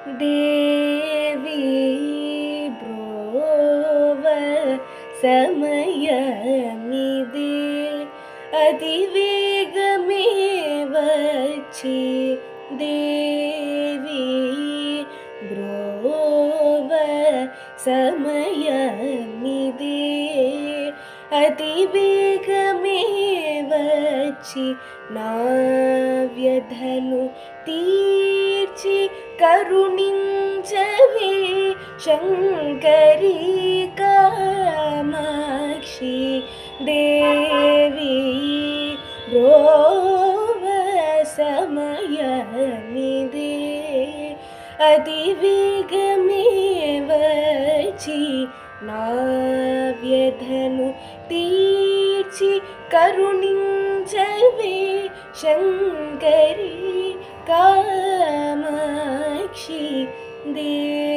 దేవి బ్రోవ సమయమిది అతివేగమే వచ్చి దేవి బ్రోవ సమయమిది అతివేగమే వచ్చి నా వ్యధను తీర్చి కరుణించవే శంకరీ కామాక్షి దేవి బ్రోవ సమయమిదే అతివేగమే వచ్చి నా వ్యధను తీర్చి కరుణించవే శంకరీ కామాక్షి దేవి